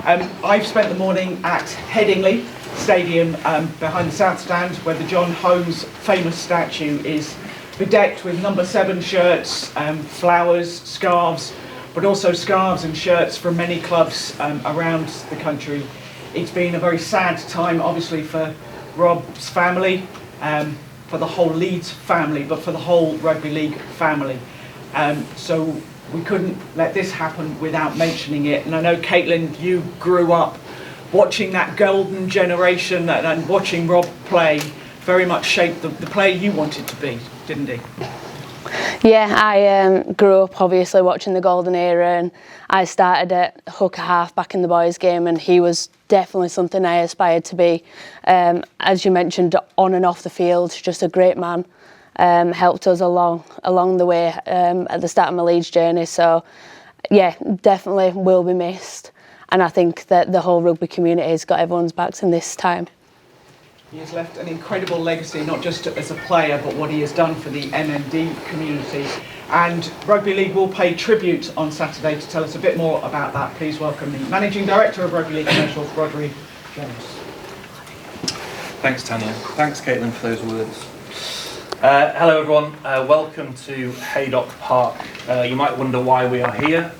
I've spent the morning at Headingley Stadium behind the South Stand, where the John Holmes famous statue is bedecked with number 7 shirts, flowers, scarves, but also scarves and shirts from many clubs around the country. It's been a very sad time, obviously, for Rob's family, for the whole Leeds family, but for the whole rugby league family. So we couldn't let this happen without mentioning it. And I know, Caitlin, you grew up watching that golden generation and watching Rob play very much shaped the player you wanted to be, didn't he? Yeah, I grew up obviously watching the golden era, and I started at hooker half back in the boys' game, and he was definitely something I aspired to be. As you mentioned, on and off the field, just a great man. Helped us along the way at the start of my Leeds journey. So yeah, definitely will be missed, and I think that the whole rugby community has got everyone's backs in this time. He has left an incredible legacy, not just as a player, but what he has done for the MND community. And Rugby League will pay tribute on Saturday. To tell us a bit more about that, please welcome the Managing Director of Rugby League Commercials, Rodri Jones. Thanks, Tanya. Thanks, Caitlin, for those words. Hello, everyone. Welcome to Haydock Park. You might wonder why we are here.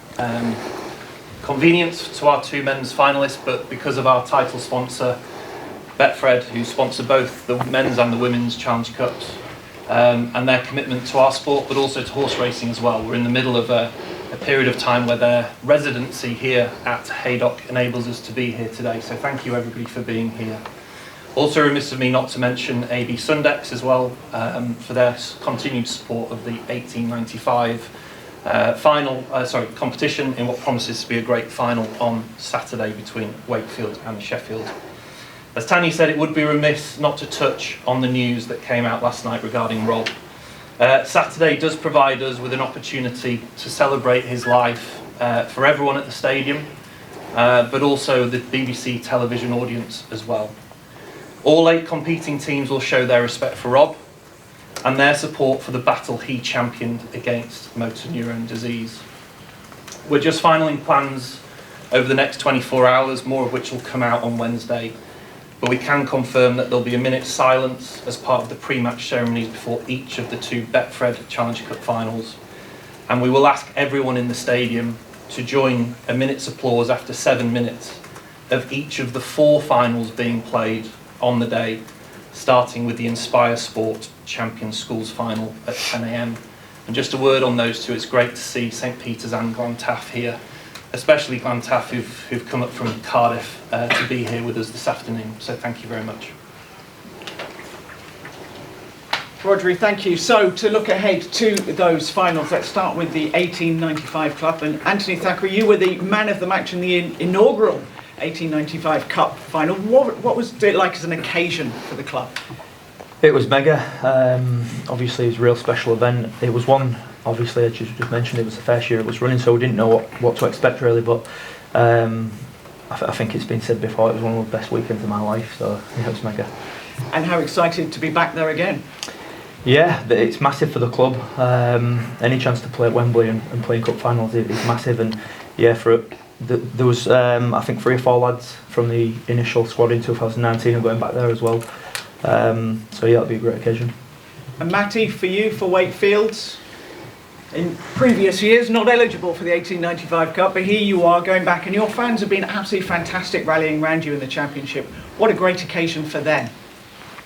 Convenience to our 2 men's finalists, but because of our title sponsor, Betfred, who sponsor both the men's and the women's Challenge Cups, and their commitment to our sport, but also to horse racing as well. We're in the middle of a period of time where their residency here at Haydock enables us to be here today. So thank you, everybody, for being here. Also remiss of me not to mention AB Sundex as well, for their continued support of the 1895 competition in what promises to be a great final on Saturday between Wakefield and Sheffield. As Tanya said, it would be remiss not to touch on the news that came out last night regarding Rob. Saturday does provide us with an opportunity to celebrate his life for everyone at the stadium, but also the BBC television audience as well. All 8 competing teams will show their respect for Rob and their support for the battle he championed against motor neurone disease. We're just finaling plans over the next 24 hours, more of which will come out on Wednesday. But we can confirm that there'll be a minute's silence as part of the pre-match ceremonies before each of the 2 Betfred Challenge Cup finals. And we will ask everyone in the stadium to join a minute's applause after 7 minutes of each of the 4 finals being played on the day, starting with the Inspire Sport Champions Schools final at 10 a.m. And just a word on those 2, it's great to see St Peter's and Glantaff here, especially Glantaff, who've come up from Cardiff to be here with us this afternoon. So thank you very much. Rodri, thank you. So to look ahead to those finals, let's start with the 1895 Cup. And Anthony Thackeray, you were the man of the match in the inaugural 1895 Cup final. What was it like as an occasion for the club? It was mega. Obviously, it was a real special event. It was one, obviously, as you just mentioned, it was the first year it was running, so we didn't know what to expect really, but I think it's been said before, it was one of the best weekends of my life, so yeah, it was mega. And how excited to be back there again? Yeah, it's massive for the club. Any chance to play at Wembley and play in cup finals is massive, and yeah, there was I think 3 or 4 lads from the initial squad in 2019 are going back there as well. So yeah, it'll be a great occasion. And Matty, for you, for Wakefield, in previous years not eligible for the 1895 Cup, but here you are going back, and your fans have been absolutely fantastic rallying around you in the Championship. What a great occasion for them.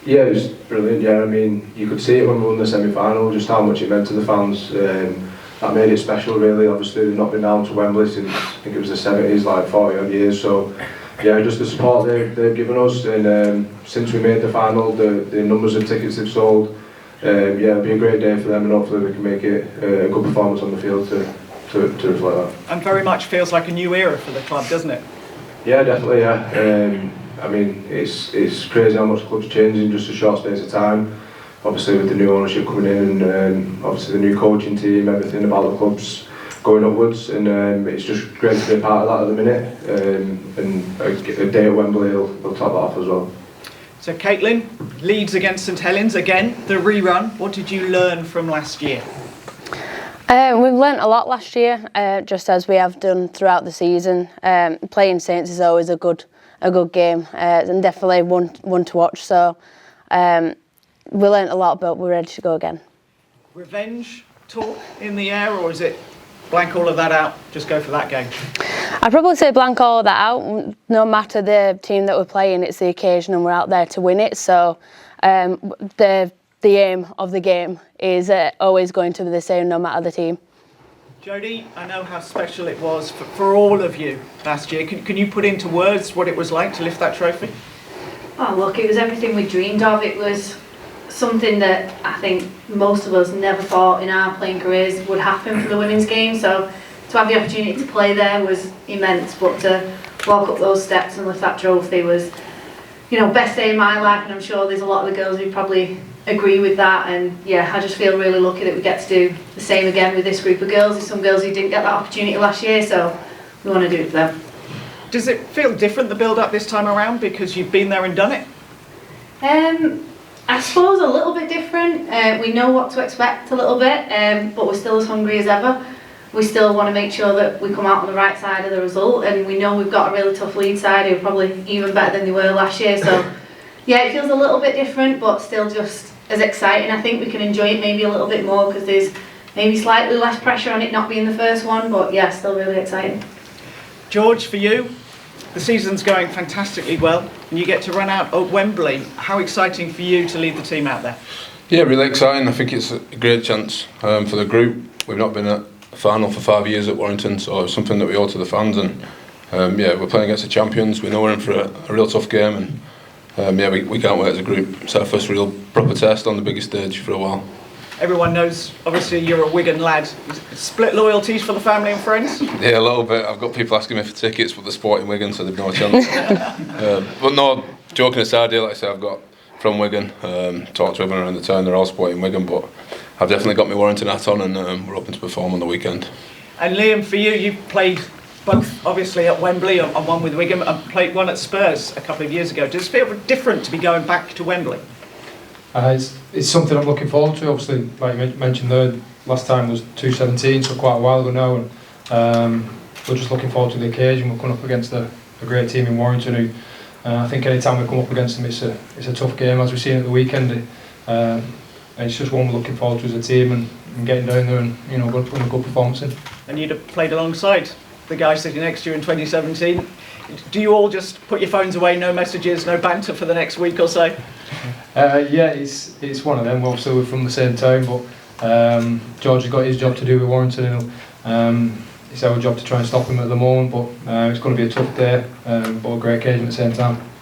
Yeah, it was brilliant. Yeah, I mean, you could see it when we won the semi-final, just how much it meant to the fans. That made it special, really. Obviously, they've not been down to Wembley since, I think it was the 70s, like 40 odd years. So, yeah, just the support they've given us, and since we made the final, the numbers of tickets they've sold, yeah, it'll be a great day for them, and hopefully we can make it a good performance on the field to reflect that. And very much feels like a new era for the club, doesn't it? Yeah, definitely. Yeah. I mean, it's crazy how much the club's changed in just a short space of time. Obviously, with the new ownership coming in, and obviously the new coaching team, everything about the club's going upwards, and it's just great to be a part of that at the minute. And a day at Wembley will top that off as well. So, Caitlin, Leeds against St Helens again, the rerun. What did you learn from last year? We've learnt a lot last year, just as we have done throughout the season. Playing Saints is always a good game, and definitely one to watch. So we learnt a lot, but we're ready to go again. Revenge talk in the air, or is it blank all of that out, just go for that game? I'd probably say blank all of that out. No matter the team that we're playing, it's the occasion and we're out there to win it. So the aim of the game is always going to be the same no matter the team. Jodie, I know how special it was for all of you last year. Can you put into words what it was like to lift that trophy? Oh look, it was everything we dreamed of. It was something that I think most of us never thought in our playing careers would happen for the women's game. So to have the opportunity to play there was immense, but to walk up those steps and lift that trophy was, best day of my life, and I'm sure there's a lot of the girls who probably agree with that. And yeah, I just feel really lucky that we get to do the same again with this group of girls. There's some girls who didn't get that opportunity last year, so we want to do it for them. Does it feel different, the build-up this time around, because you've been there and done it? I suppose a little bit different. We know what to expect a little bit, but we're still as hungry as ever. We still want to make sure that we come out on the right side of the result, and we know we've got a really tough lead side who are probably even better than they were last year. So yeah, it feels a little bit different, but still just as exciting. I think we can enjoy it maybe a little bit more because there's maybe slightly less pressure on it not being the first one, but yeah, still really exciting. George, for you, the season's going fantastically well, and you get to run out at Wembley. How exciting for you to lead the team out there? Yeah, really exciting. I think it's a great chance for the group. We've not been at a final for 5 years at Warrington, so it's something that we owe to the fans. And we're playing against the champions. We know we're in for a real tough game, and we can't wait as a group. It's our first real proper test on the biggest stage for a while. Everyone knows, obviously, you're a Wigan lad. Split loyalties for the family and friends? Yeah, a little bit. I've got people asking me for tickets, but they're sporting Wigan, so they've no chance. But no, joking aside, like I say, I've got from Wigan, talked to everyone around the town, they're all sporting Wigan, but I've definitely got my Warrington hat on, and we're hoping to perform on the weekend. And Liam, for you, you've played both, obviously, at Wembley, and one with Wigan, and played one at Spurs a couple of years ago. Does it feel different to be going back to Wembley? It's something I'm looking forward to. Obviously, like you mentioned there, last time was 2017, so quite a while ago now, and we're just looking forward to the occasion. We're coming up against a great team in Warrington who I think any time we come up against them it's a tough game, as we've seen at the weekend, and it's just one we're looking forward to as a team, and getting down there and putting a good performance in. And you'd have played alongside the guy sitting next to you in 2017. Do you all just put your phones away, no messages, no banter for the next week or so? Yeah, it's one of them. Obviously we're from the same town, but George has got his job to do with Warrington, and it's our job to try and stop him at the moment, but it's going to be a tough day, but a great occasion at the same time.